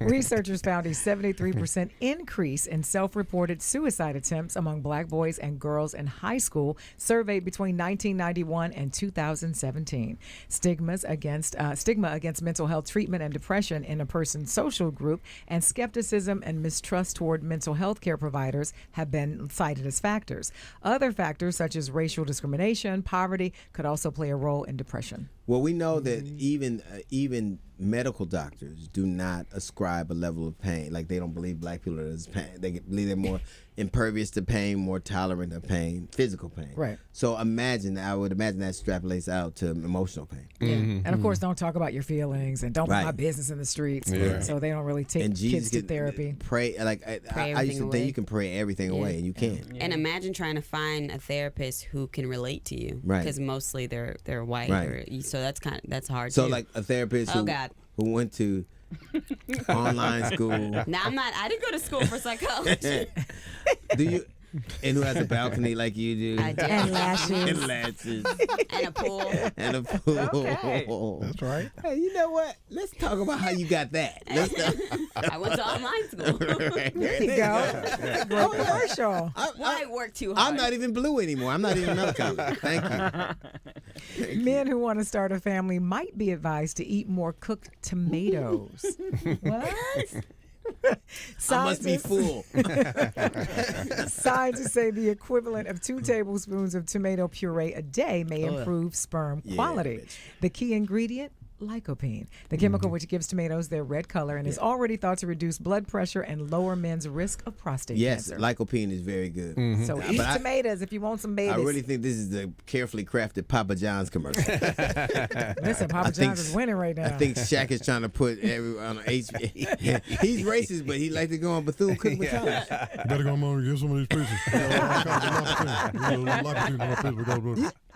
Researchers found a 73% increase in self-reported suicide attempts among black boys and girls in high school surveyed between 1991 and 2017. Stigma against mental health treatment and depression in a person's social group and skepticism and mistrust toward mental health care providers have been cited as factors. Other factors such as racial discrimination, poverty could also play a role in depression. Well, we know that even medical doctors do not ascribe a level of pain. Like, they don't believe black people are pain. They believe they're more impervious to pain, more tolerant of pain, physical pain. Right. So I would imagine that extrapolates out to emotional pain. Yeah. And of course, don't talk about your feelings and don't put my business in the streets. Yeah. So they don't really take kids to therapy. Pray, like I used to think you can pray everything away, and you can. Yeah. And imagine trying to find a therapist who can relate to you, right? Because mostly they're white, right? So that's hard. So too. like a therapist who went to online school. Now I didn't go to school for psychology. Do you? And who has a balcony like you do? I do. And lashes. And lashes. And a pool. And a pool. Okay. That's right. Hey, you know what? Let's talk about how you got that. I went to online school. There you go. Great commercial. I work too hard. I'm not even blue anymore. I'm not even another color. Thank you. Men who want to start a family might be advised to eat more cooked tomatoes. What? I must be full. Scientists say the equivalent of 2 tablespoons of tomato puree a day may improve sperm quality. The key ingredient, lycopene, the chemical which gives tomatoes their red color and is already thought to reduce blood pressure and lower men's risk of prostate cancer. Yes, lycopene is very good. So eat tomatoes if you want some babies. I really think this is the carefully crafted Papa John's commercial. Listen, Papa John's is winning right now. I think Shaq is trying to put everyone on HBO. He's racist, but he like to go on Bethune-Cookman. Better go on and get some of these pieces.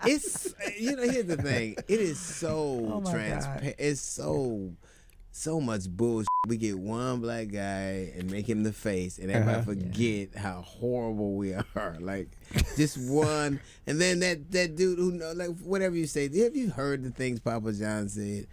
It's here's the thing. It is so transparent. It's so much bullshit. We get one black guy and make him the face, and everybody forget how horrible we are. Like, just one, and then that dude who know, like, whatever you say. Have you heard the things Papa John said?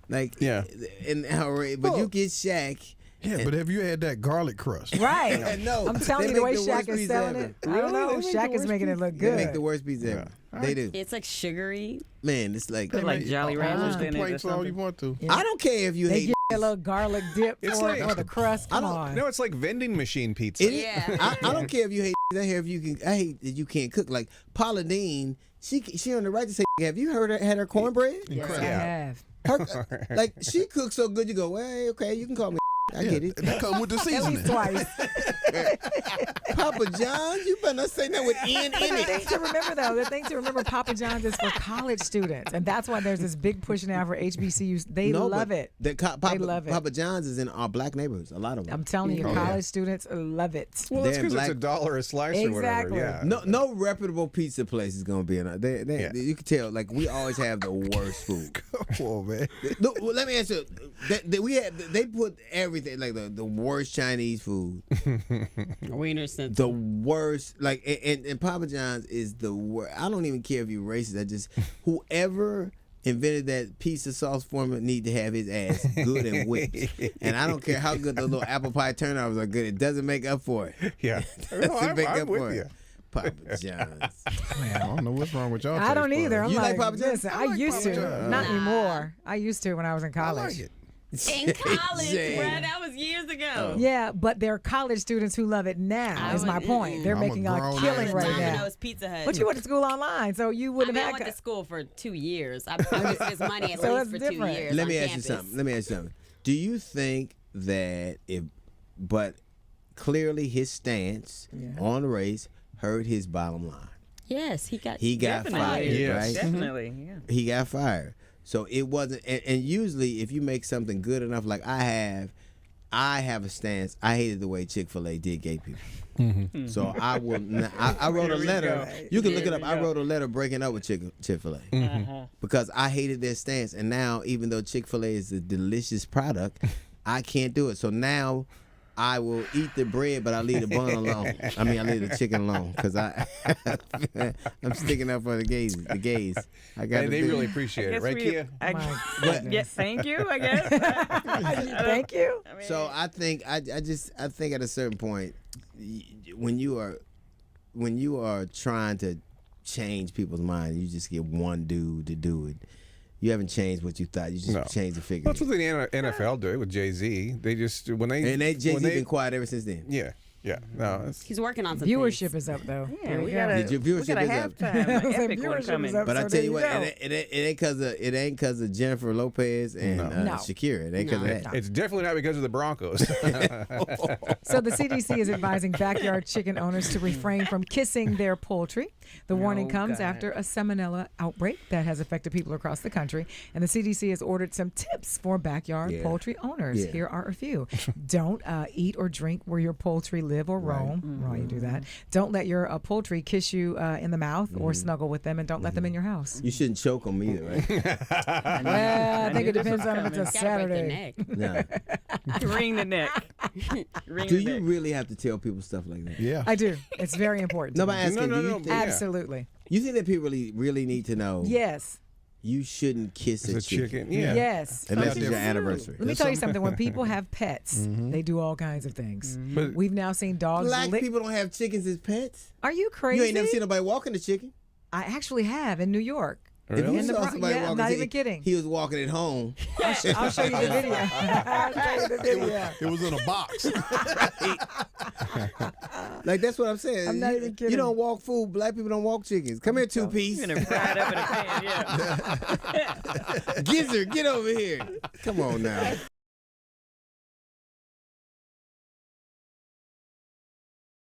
Like, and how, but you get Shaq. Yeah, but have you had that garlic crust? Right. No, I'm telling you, the way Shaq is selling it, I don't know. Shaq is making it look good. They make the worst pizza ever. They do. It's like sugary. Man, it's like Jolly Ranchers in it or complaints all you something. want to. I don't care if you They hate. get a little garlic dip It's for like- the crust. Come on. No, it's like vending machine pizza. It is. Yeah. I don't care if you hate. I hate that you can't cook. Like Paula Deen, she on the right to say. Have you had her cornbread? Yes, I have. Like, she cooks so good, you go, well, okay, you can call me. I get it. That come with the At seasoning. least twice. Papa John's, you better not say that with N But in the it. thing to remember, though, Papa John's is for college students. And that's why there's this big push now for HBCUs. They love it. They love it. Papa John's is in our black neighborhoods, a lot of them. I'm telling you, college students love it. Well, that's They're because it's black- $1 a slice Exactly. or whatever. Yeah. No reputable pizza place is going to be in our, you can tell, like, we always have the worst food. Come on, man. Look, well, let me ask you, they put everything, like the worst Chinese food. Wiener schnitzel. The worst, like, and Papa John's is the worst. I don't even care if you're racist. I just, whoever invented that pizza sauce formula need to have his ass good and whipped. And I don't care how good the little apple pie turnovers are good. It doesn't make up for it. Yeah. Doesn't make I'm up with for you. it. Papa John's. Man, I don't know what's wrong with y'all. I don't taste either. buds. I'm You like like, Papa John's? listen, I I like used Papa to. John's. Not Nah. anymore. I used to when I was in I college. like it. In college, Jay. bruh. That was years ago. Yeah, but they're college students who love it now, is my point. They're I'm a making a grown killing man. right Domino's now. Pizza Hut. But you went to school online, so you I wouldn't mean, I have went to had. school for 2 years. I promised this money at So least it's for different. 2 years. Let on me ask campus. you something. Do you think that but clearly his stance on the race hurt his bottom line? Yes, he got Definitely. fired, Yes. right? Definitely, yeah. He got fired. So it wasn't, and usually if you make something good enough, like I have a stance. I hated the way Chick-fil-A did gay people. Mm-hmm. So I will. I wrote a Here we letter. go. You can look Here it up. we I go. wrote a letter breaking up with Chick-fil-A Mm-hmm. because I hated their stance. And now, even though Chick-fil-A is a delicious product, I can't do it. So now, I will eat the bread, but I leave the bun alone. I leave the chicken alone because I'm sticking up for the gays. I got. And they really appreciate it, right, Kia? Yes, thank you. I guess. Thank you. So I think I think at a certain point, when you are trying to change people's minds, you just get one dude to do it. You haven't changed what you thought. You just changed the figure. That's what the NFL do with Jay-Z. They just Jay-Z been quiet ever since then. Yeah. No, he's working on some viewership things. is up though. Yeah, we got got a halftime epic one Viewership coming. is up. But I So tell there you you what, go. it ain't because of Jennifer Lopez and No. Shakira. It ain't because of that. it's definitely not because of the Broncos. So the CDC is advising backyard chicken owners to refrain from kissing their poultry. The warning comes after a salmonella outbreak that has affected people across the country, and the CDC has ordered some tips for backyard poultry owners. Yeah. Here are a few. Don't eat or drink where your poultry live or roam while you do that. Don't let your poultry kiss you in the mouth or snuggle with them, and don't let them in your house. You shouldn't choke them either, right? Well, I think it this depends was on if it's a Gotta break the Saturday. neck. No. Wring the neck. Do you really have to tell people stuff like that? Yeah. I do. It's very important. Nobody asking. No, Do you no, think, yeah. Absolutely. you think that people really need to know? Yes. You shouldn't kiss It's a a chicken. chicken. Yeah. Yes. Unless it's your anniversary. Let me tell you something. When people have pets, they do all kinds of things. But- We've now seen dogs Black lick. people don't have chickens as pets. Are you crazy? You ain't never seen nobody walking a chicken. I actually have in New York. If you Really? In the saw Bron- somebody yeah, I'm walking not a even chicken, kidding. he was walking it home. I'll show you the video. I'll show you the video. It was in a box. Like, that's what I'm saying. I'm not You- even kidding. You don't walk food. Black people don't walk chickens. Come here, two-piece. You're gonna fry it up in a pan. Yeah. Gizzard, get over here. Come on now.